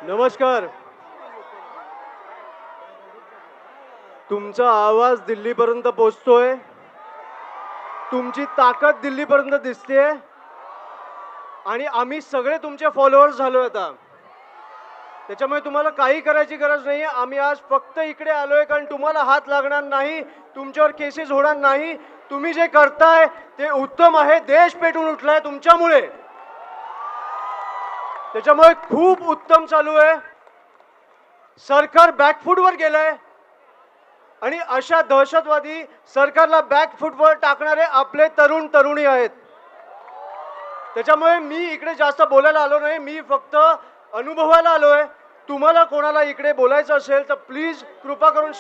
नमस्कार. तुमचा आवाज दिल्लीपर्यंत पोहोचतोय. तुमची ताकद दिल्लीपर्यंत दिसते आणि आम्ही सगळे तुमचे फॉलोअर्स झालोय आता. त्याच्यामुळे तुम्हाला काही करायची गरज नाहीये. आम्ही आज फक्त इकडे आलोय कारण तुम्हाला हात लागणार नाही, तुमच्यावर केसेस होणार नाही. तुम्ही जे करताय ते उत्तम आहे. देश पेटून उठलाय तुमच्यामुळे. त्याच्यामुळे खूप उत्तम चालू आहे. सरकार बॅकफूटवर गेलंय आणि अशा दहशतवादी सरकारला बॅकफूटवर टाकणारे आपले तरुण तरुणी आहेत. त्याच्यामुळे मी इकडे जास्त बोलायला आलो नाही. मी फक्त अनुभवायला आलोय. तुम्हाला कोणाला इकडे बोलायचं असेल तर प्लीज कृपा करून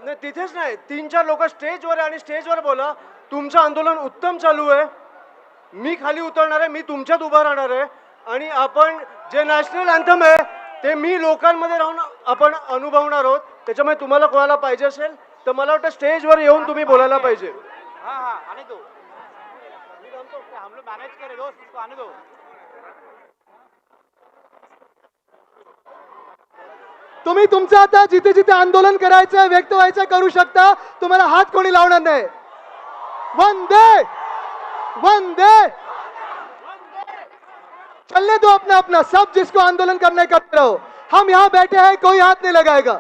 नाही, तिथेच नाही, 3-4 लोक स्टेजवर आहे आणि स्टेजवर बोला. तुमचं आंदोलन उत्तम चालू आहे. मी खाली उतरणार आहे. मी तुमच्यात उभा राहणार आहे आणि आपण जे नॅशनल अँथम आहे ते मी लोकांमध्ये राहून आपण अनुभवणार आहोत. त्याच्यामुळे तुम्हाला कोणाला पाहिजे असेल तर मला वाटतं स्टेजवर येऊन तुम्ही बोलायला पाहिजे. आने दो, हम लोग मैनेज करें दोस्त, उसको आने दो. तुम्ही तुमचं आता जिथे जिथे आंदोलन करायचं व्यक्त व्हायचं करू शकता. तुम्हाला हात कोणी लावणार नाही. वंदे वंदे. चलने दो अपना अपना. सब जिसको आंदोलन करने का रहो. हम यहाँ बैठे हैं, कोई हाथ नहीं लगाएगा.